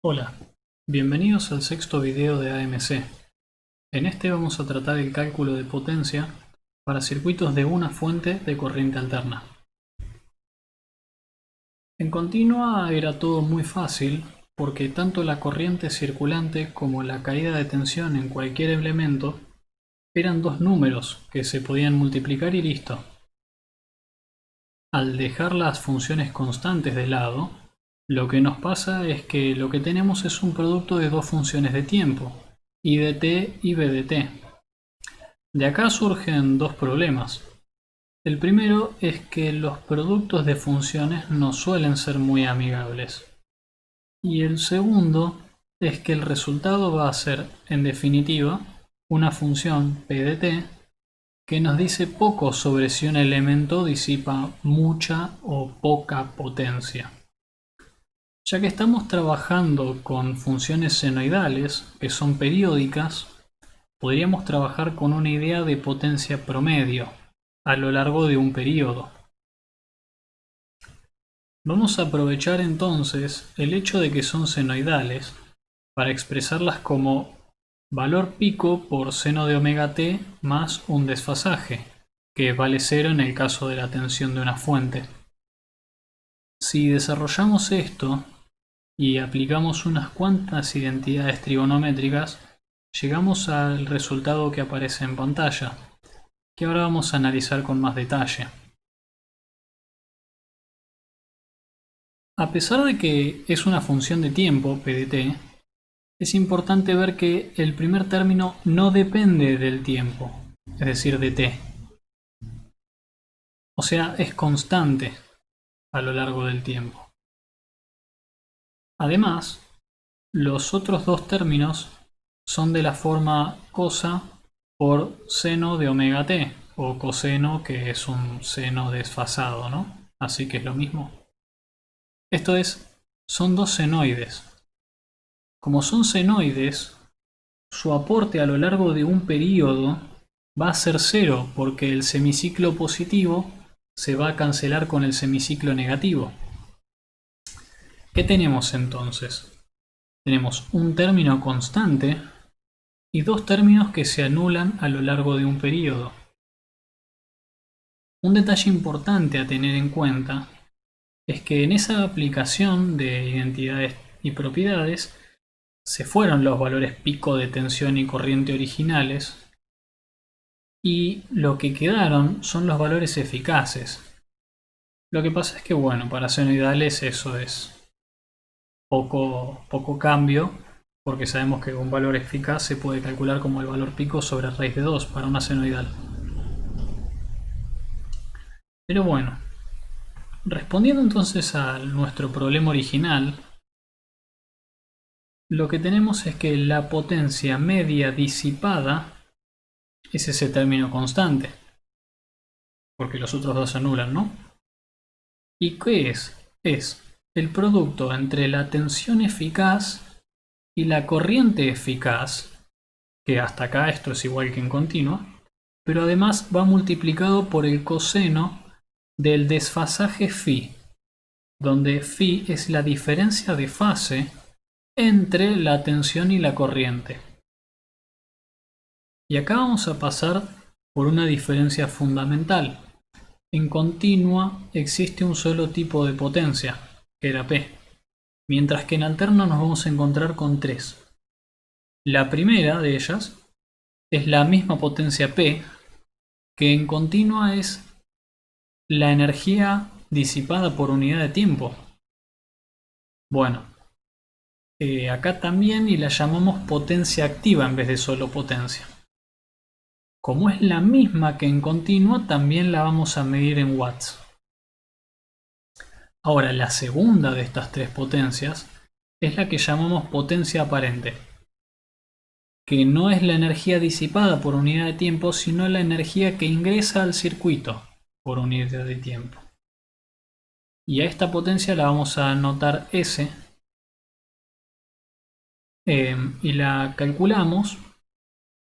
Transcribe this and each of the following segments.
Hola, bienvenidos al sexto video de AMC. En este vamos a tratar el cálculo de potencia para circuitos de una fuente de corriente alterna. En continua era todo muy fácil porque tanto la corriente circulante como la caída de tensión en cualquier elemento eran dos números que se podían multiplicar y listo. Al dejar las funciones constantes de lado, lo que nos pasa es que lo que tenemos es un producto de dos funciones de tiempo, I de t y b de t. De acá surgen dos problemas. El primero es que los productos de funciones no suelen ser muy amigables. Y el segundo es que el resultado va a ser, en definitiva, una función p de t que nos dice poco sobre si un elemento disipa mucha o poca potencia. Ya que estamos trabajando con funciones senoidales, que son periódicas, podríamos trabajar con una idea de potencia promedio a lo largo de un periodo. Vamos a aprovechar entonces el hecho de que son senoidales para expresarlas como valor pico por seno de omega t más un desfasaje, que vale 0 en el caso de la tensión de una fuente. Si desarrollamos esto y aplicamos unas cuantas identidades trigonométricas, llegamos al resultado que aparece en pantalla, que ahora vamos a analizar con más detalle. A pesar de que es una función de tiempo, p de t, es importante ver que el primer término no depende del tiempo, es decir, de t. O sea, es constante a lo largo del tiempo. Además, los otros dos términos son de la forma cosa por seno de omega t, o coseno, que es un seno desfasado, ¿no? Así que es lo mismo. Esto es, son dos senoides. Como son senoides, su aporte a lo largo de un periodo va a ser cero, porque el semiciclo positivo se va a cancelar con el semiciclo negativo. ¿Qué tenemos entonces? Tenemos un término constante y dos términos que se anulan a lo largo de un periodo. Un detalle importante a tener en cuenta es que en esa aplicación de identidades y propiedades se fueron los valores pico de tensión y corriente originales y lo que quedaron son los valores eficaces. Lo que pasa es que, bueno, para senoidales eso es poco cambio, porque sabemos que un valor eficaz se puede calcular como el valor pico sobre raíz de 2 para una senoidal. Pero bueno, respondiendo entonces a nuestro problema original, lo que tenemos es que la potencia media disipada es ese término constante, porque los otros dos se anulan, ¿no? ¿Y qué es? Es el producto entre la tensión eficaz y la corriente eficaz, que hasta acá esto es igual que en continua, pero además va multiplicado por el coseno del desfasaje phi, donde phi es la diferencia de fase entre la tensión y la corriente. Y acá vamos a pasar por una diferencia fundamental. En continua existe un solo tipo de potencia, que era P, mientras que en alterna nos vamos a encontrar con tres. La primera de ellas es la misma potencia P, que en continua es la energía disipada por unidad de tiempo. Bueno, acá también y la llamamos potencia activa en vez de solo potencia. Como es la misma que en continua, también la vamos a medir en watts. Ahora, la segunda de estas tres potencias es la que llamamos potencia aparente, que no es la energía disipada por unidad de tiempo, sino la energía que ingresa al circuito por unidad de tiempo. Y a esta potencia la vamos a anotar S, y la calculamos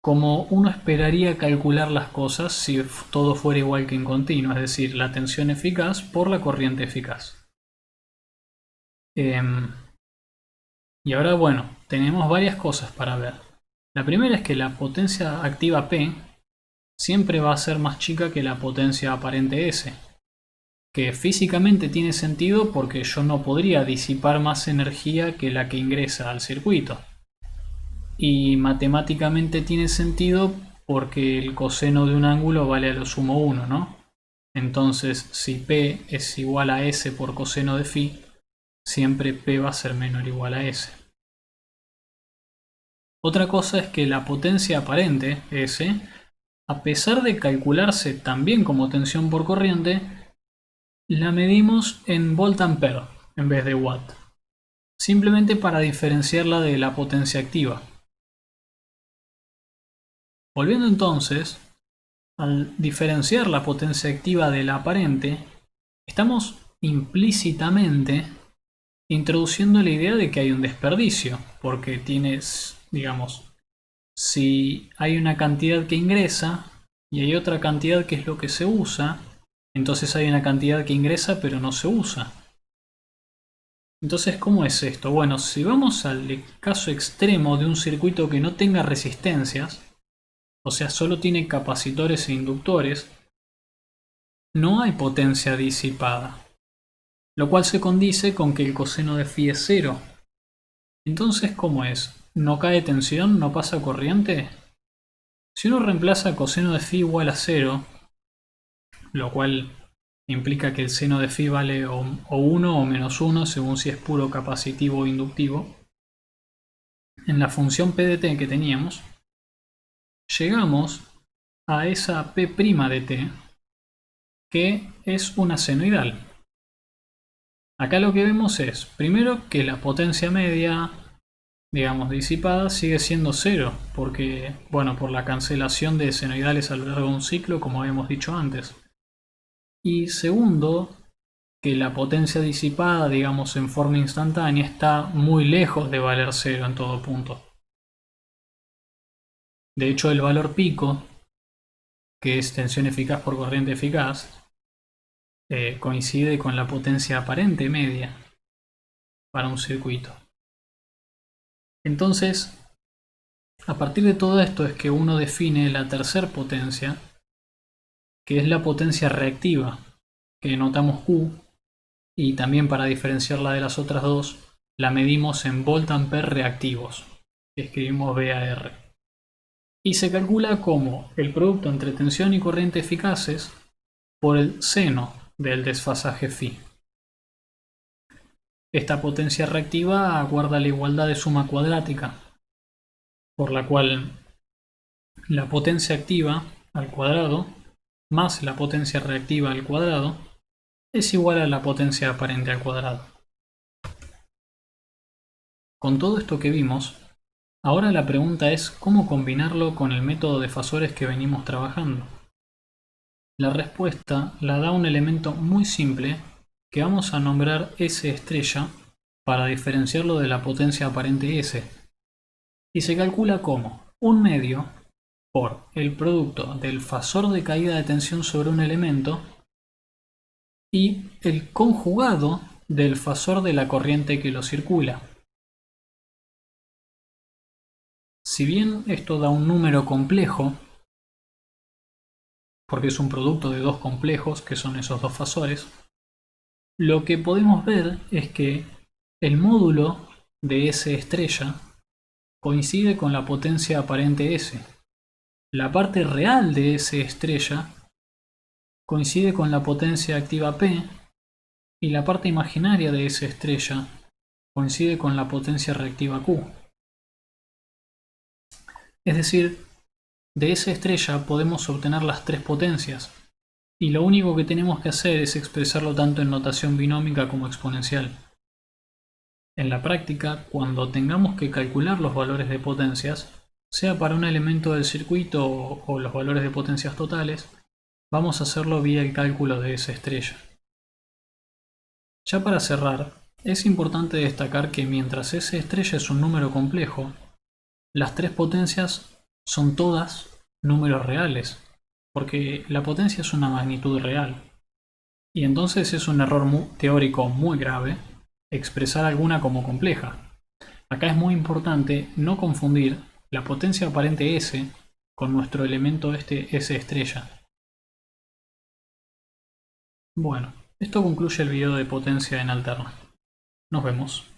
como uno esperaría calcular las cosas si todo fuera igual que en continuo, es decir, la tensión eficaz por la corriente eficaz. Y ahora, bueno, tenemos varias cosas para ver. La primera es que la potencia activa P siempre va a ser más chica que la potencia aparente S, que físicamente tiene sentido porque yo no podría disipar más energía que la que ingresa al circuito. Y matemáticamente tiene sentido porque el coseno de un ángulo vale a lo sumo 1, ¿no? Entonces, si P es igual a S por coseno de phi, siempre P va a ser menor o igual a S. Otra cosa es que la potencia aparente, S, a pesar de calcularse también como tensión por corriente, la medimos en volt ampere en vez de watt, simplemente para diferenciarla de la potencia activa. Volviendo entonces, al diferenciar la potencia activa de la aparente, estamos implícitamente introduciendo la idea de que hay un desperdicio, porque tienes, digamos, si hay una cantidad que ingresa y hay otra cantidad que es lo que se usa, entonces hay una cantidad que ingresa pero no se usa. Entonces, ¿cómo es esto? Bueno, si vamos al caso extremo de un circuito que no tenga resistencias, o sea, solo tiene capacitores e inductores, no hay potencia disipada, lo cual se condice con que el coseno de phi es cero. Entonces, ¿cómo es? ¿No cae tensión? ¿No pasa corriente? Si uno reemplaza coseno de phi igual a cero, lo cual implica que el seno de phi vale o 1 o menos 1 según si es puro capacitivo o inductivo, en la función p de t que teníamos, llegamos a esa p' de t, que es una senoidal. Acá lo que vemos es, primero, que la potencia media, digamos, disipada sigue siendo cero, porque, bueno, por la cancelación de senoidales a lo largo de un ciclo, como habíamos dicho antes. Y segundo, que la potencia disipada, digamos, en forma instantánea, está muy lejos de valer cero en todo punto. De hecho, el valor pico, que es tensión eficaz por corriente eficaz, coincide con la potencia aparente media para un circuito. Entonces, a partir de todo esto es que uno define la tercer potencia, que es la potencia reactiva, que notamos Q, y también para diferenciarla de las otras dos, la medimos en volt ampere reactivos, que escribimos VAR. Y se calcula como el producto entre tensión y corriente eficaces por el seno del desfasaje phi. Esta potencia reactiva guarda la igualdad de suma cuadrática, por la cual la potencia activa al cuadrado más la potencia reactiva al cuadrado es igual a la potencia aparente al cuadrado. Con todo esto que vimos, ahora la pregunta es cómo combinarlo con el método de fasores que venimos trabajando. La respuesta la da un elemento muy simple que vamos a nombrar S estrella para diferenciarlo de la potencia aparente S. Y se calcula como 1 medio por el producto del fasor de caída de tensión sobre un elemento y el conjugado del fasor de la corriente que lo circula. Si bien esto da un número complejo, porque es un producto de dos complejos que son esos dos fasores, lo que podemos ver es que el módulo de S estrella coincide con la potencia aparente S. La parte real de S estrella coincide con la potencia activa P y la parte imaginaria de S estrella coincide con la potencia reactiva Q. Es decir, de S estrella podemos obtener las tres potencias, y lo único que tenemos que hacer es expresarlo tanto en notación binómica como exponencial. En la práctica, cuando tengamos que calcular los valores de potencias, sea para un elemento del circuito o los valores de potencias totales, vamos a hacerlo vía el cálculo de S estrella. Ya para cerrar, es importante destacar que mientras S estrella es un número complejo, las tres potencias son todas números reales, porque la potencia es una magnitud real. Y entonces es un error teórico muy grave expresar alguna como compleja. Acá es muy importante no confundir la potencia aparente S con nuestro elemento este S estrella. Bueno, esto concluye el video de potencia en alterna. Nos vemos.